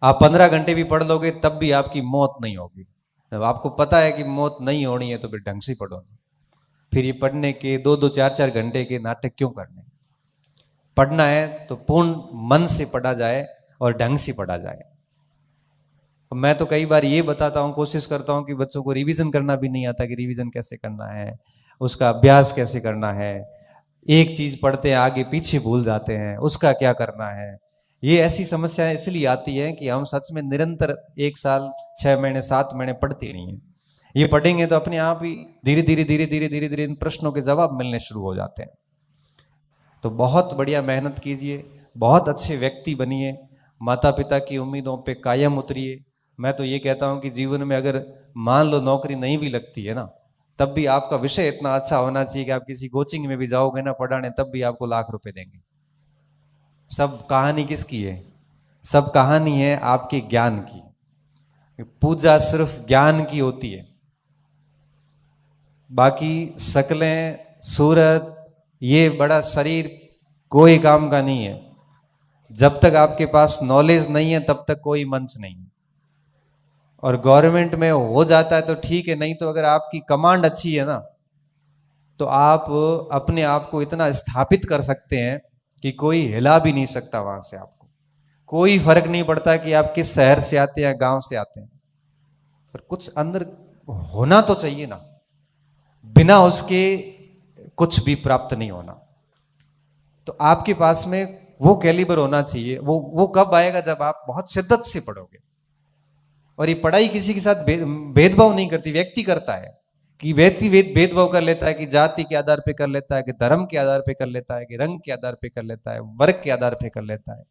आप 15 घंटे भी पढ़ लोगे तब भी आपकी मौत नहीं होगी। जब आपको पता है कि मौत नहीं होनी है तो फिर ढंग से पढ़ो। फिर ये पढ़ने के 2-2 4-4 घंटे के नाटक क्यों करने? पढ़ना है तो पूर्ण मन से पढ़ा जाए और ढंग से पढ़ा जाए। मैं तो कई बार ये बताता हूँ, कोशिश करता हूँ कि बच्चों को रिवीजन करना भी नहीं आता कि रिवीजन कैसे करना है, उसका अभ्यास कैसे करना है। एक चीज पढ़ते हैं आगे पीछे भूल जाते हैं, उसका क्या करना है। ये ऐसी समस्या इसलिए आती है कि हम सच में निरंतर 1 साल 6 महीने 7 महीने पढ़ते नहीं है। ये पढ़ेंगे तो अपने आप ही धीरे धीरे धीरे धीरे धीरे धीरे इन प्रश्नों के जवाब मिलने शुरू हो जाते हैं। तो बहुत बढ़िया मेहनत कीजिए, बहुत अच्छे व्यक्ति बनिए, माता पिता की उम्मीदों पे कायम उतरिए। मैं तो ये कहता हूँ कि जीवन में अगर मान लो नौकरी नहीं भी लगती है ना, तब भी आपका विषय इतना अच्छा होना चाहिए कि आप किसी कोचिंग में भी जाओगे ना पढ़ाने, तब भी आपको लाख रुपए देंगे। सब कहानी किसकी है? सब कहानी है आपके ज्ञान की। पूजा सिर्फ ज्ञान की होती है, बाकी शक्लें, सूरत, ये बड़ा शरीर कोई काम का नहीं है। जब तक आपके पास नॉलेज नहीं है तब तक कोई मंच नहीं है। और गवर्नमेंट में हो जाता है तो ठीक है, नहीं तो अगर आपकी कमांड अच्छी है ना, तो आप अपने आप को इतना स्थापित कर सकते हैं कि कोई हिला भी नहीं सकता वहां से। आपको कोई फर्क नहीं पड़ता कि आप किस शहर से आते हैं, गांव से आते हैं। पर कुछ अंदर होना तो चाहिए ना, बिना उसके कुछ भी प्राप्त नहीं होना। तो आपके पास में वो कैलिबर होना चाहिए। वो कब आएगा? जब आप बहुत शिद्दत से पढ़ोगे। और ये पढ़ाई किसी के साथ भेदभाव नहीं करती, व्यक्ति करता है। कि व्यक्ति भेदभाव कर लेता है, कि जाति के आधार पे कर लेता है, कि धर्म के आधार पे कर लेता है, कि रंग के आधार पे कर लेता है, वर्ग के आधार पे कर लेता है।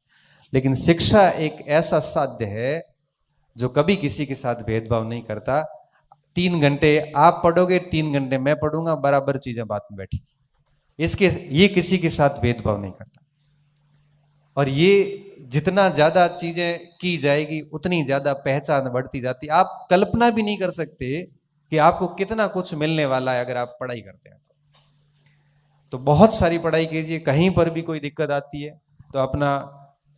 लेकिन शिक्षा एक ऐसा साध्य है जो कभी किसी के साथ भेदभाव नहीं करता। 3 घंटे आप पढ़ोगे, 3 घंटे मैं पढ़ूंगा, बराबर चीजें बात में बैठेगी। इसके ये किसी के साथ भेदभाव नहीं करता। और ये जितना ज्यादा चीजें की जाएगी उतनी ज्यादा पहचान बढ़ती जाती। आप कल्पना भी नहीं कर सकते कि आपको कितना कुछ मिलने वाला है अगर आप पढ़ाई करते हैं। तो बहुत सारी पढ़ाई कीजिए। कहीं पर भी कोई दिक्कत आती है तो अपना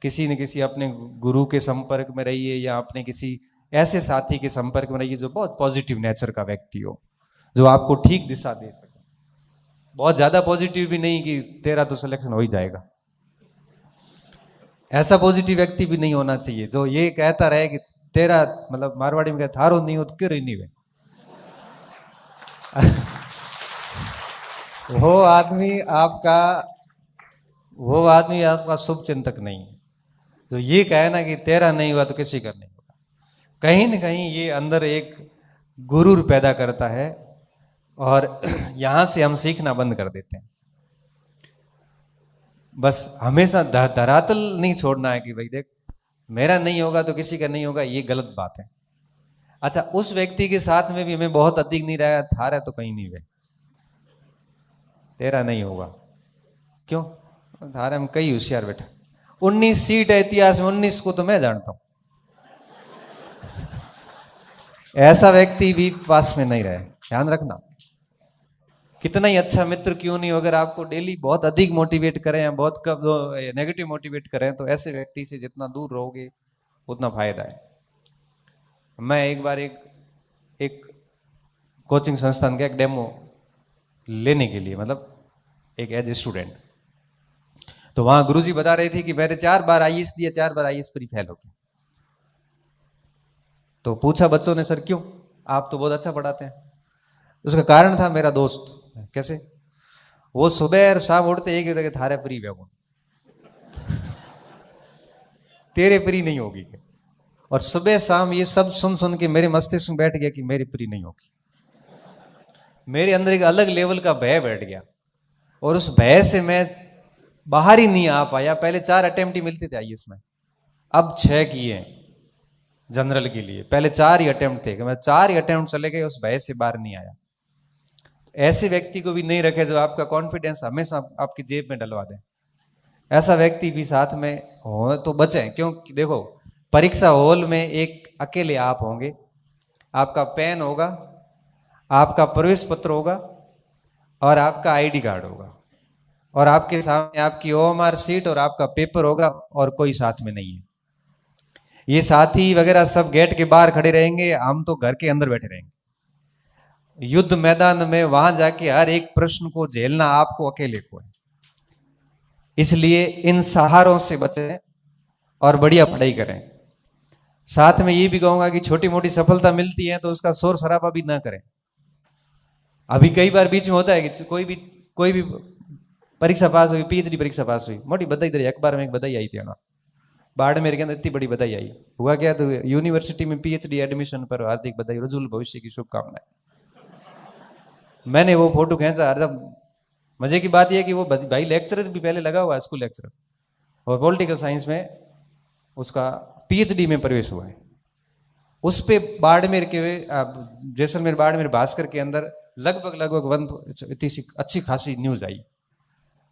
किसी न किसी अपने गुरु के संपर्क में रहिए, या अपने किसी ऐसे साथी के संपर्क में रहिए जो बहुत पॉजिटिव नेचर का व्यक्ति हो, जो आपको ठीक दिशा दे सके। बहुत ज्यादा पॉजिटिव भी नहीं कि तेरा तो सिलेक्शन हो ही जाएगा, ऐसा पॉजिटिव व्यक्ति भी नहीं होना चाहिए जो ये कहता रहे कि तेरा, मतलब मारवाड़ी में कहता थारो नहीं हो तो क्यों रही नहीं वे। वो आदमी आपका वो आदमी आपका शुभ चिंतक नहीं है। तो ये कहे ना कि तेरा नहीं हुआ तो किसी का नहीं होगा, कहीं ना कहीं ये अंदर एक गुरूर पैदा करता है। और यहां से हम सीखना बंद कर देते हैं। बस हमेशा धरातल नहीं छोड़ना है कि भाई देख, मेरा नहीं होगा तो किसी का नहीं होगा, ये गलत बात है। अच्छा, उस व्यक्ति के साथ में भी हमें बहुत अधिक नहीं रहा, थारा तो कहीं नहीं हुए, तेरा नहीं होगा क्यों? थारे में कई होशियार बेटा, 19 सीट है इतिहास में, 19 को तो मैं जानता हूं। ऐसा व्यक्ति भी पास में नहीं रहे, ध्यान रखना। कितना ही अच्छा मित्र क्यों नहीं हो, अगर आपको डेली बहुत अधिक मोटिवेट करें या बहुत कब नेगेटिव मोटिवेट करें, तो ऐसे व्यक्ति से जितना दूर रहोगे उतना फायदा है। मैं एक बार एक एक कोचिंग संस्थान का एक डेमो लेने के लिए, मतलब एक एज ए स्टूडेंट, तो वहां गुरुजी बता रहे थे कि मैंने 4 बार आईएएस दिया, 4 बार आईएएस पर ही फेल हो गया। तो पूछा बच्चों ने, सर क्यों, आप तो बहुत अच्छा पढ़ाते हैं। उसका कारण था मेरा दोस्त। कैसे? वो सुबह और शाम उठते एक ही थारे प्री बेगुन, तेरे प्री नहीं होगी। और सुबह शाम ये सब सुन सुन के मेरे मस्तिष्क में बैठ गया कि मेरी प्री नहीं होगी। मेरे अंदर एक अलग लेवल का भय बैठ गया, और उस भय से मैं बाहर ही नहीं आ पाया। पहले 4 अटेम्प्ट ही मिलते थे आईएएस में, अब 6 किए जनरल के लिए। पहले 4 ही अटेम्प्ट थे, कि मैं 4 ही अटेम्प्ट चले गए, उस भय से बाहर नहीं आया। ऐसे व्यक्ति को भी नहीं रखे जो आपका कॉन्फिडेंस हमेशा आपकी जेब में डलवा दे। ऐसा व्यक्ति भी साथ में हो तो बचें, क्योंकि देखो, परीक्षा हॉल में एक अकेले आप होंगे, आपका पेन होगा, आपका प्रवेश पत्र होगा, और आपका आईडी कार्ड होगा, और आपके सामने आपकी ओएमआर सीट और आपका पेपर होगा, और कोई साथ में नहीं है। ये साथी वगैरह सब गेट के बाहर खड़े रहेंगे, हम तो घर के अंदर बैठे रहेंगे। युद्ध मैदान में वहां जाके हर एक प्रश्न को झेलना आपको अकेले को है। इसलिए इन सहारों से बचें और बढ़िया पढ़ाई करें। साथ में ये भी कहूंगा कि छोटी मोटी सफलता मिलती है तो उसका शोर शराबा भी ना करें। अभी कई बार बीच में होता है कि कोई भी परीक्षा पास हुई, पीएचडी परीक्षा पास हुई, मोटी बधाई दे, अखबार में एक बधाई आई थी ना, बाड़मेर के अंदर इतनी बड़ी बधाई आई। हुआ क्या, तो यूनिवर्सिटी में पीएचडी एडमिशन पर हार्दिक बधाई, उज्जवल भविष्य की शुभकामनाएं। मैंने वो फोटो खींचा। मजे की बात यह कि वो भाई लेक्चरर भी पहले लगा हुआ है, स्कूल लेक्चरर, और पॉलिटिकल साइंस में उसका पीएचडी में प्रवेश हुआ है। उस पे बाड़मेर के जैसलमेर बाड़मेर भास्कर के अंदर लगभग इतनी अच्छी खासी न्यूज आई।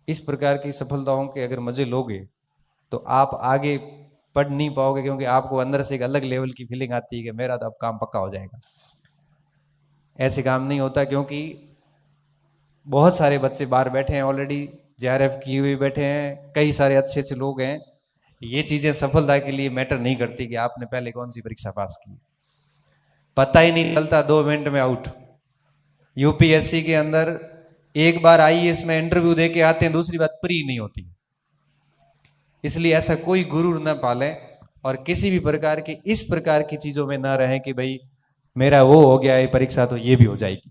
इस प्रकार की सफलताओं के अगर मजे लोगे तो आप आगे पढ़ नहीं पाओगे, क्योंकि आपको अंदर से एक अलग लेवल की फीलिंग आती है कि मेरा तो अब काम पक्का हो जाएगा। ऐसे काम नहीं होता, क्योंकि बहुत सारे बच्चे बाहर बैठे हैं, ऑलरेडी जेआरएफ किए हुए बैठे हैं, कई सारे अच्छे अच्छे लोग हैं। ये चीजें सफलता के लिए मैटर नहीं करती कि आपने पहले कौन सी परीक्षा पास की, पता ही नहीं चलता, 2 मिनट में आउट। यूपीएससी के अंदर एक बार आईएएस में इंटरव्यू दे के आते हैं, दूसरी बात प्री नहीं होती। इसलिए ऐसा कोई गुरूर न पालें और किसी भी प्रकार की इस प्रकार की चीजों में ना रहें कि भाई मेरा वो हो गया है परीक्षा तो ये भी हो जाएगी।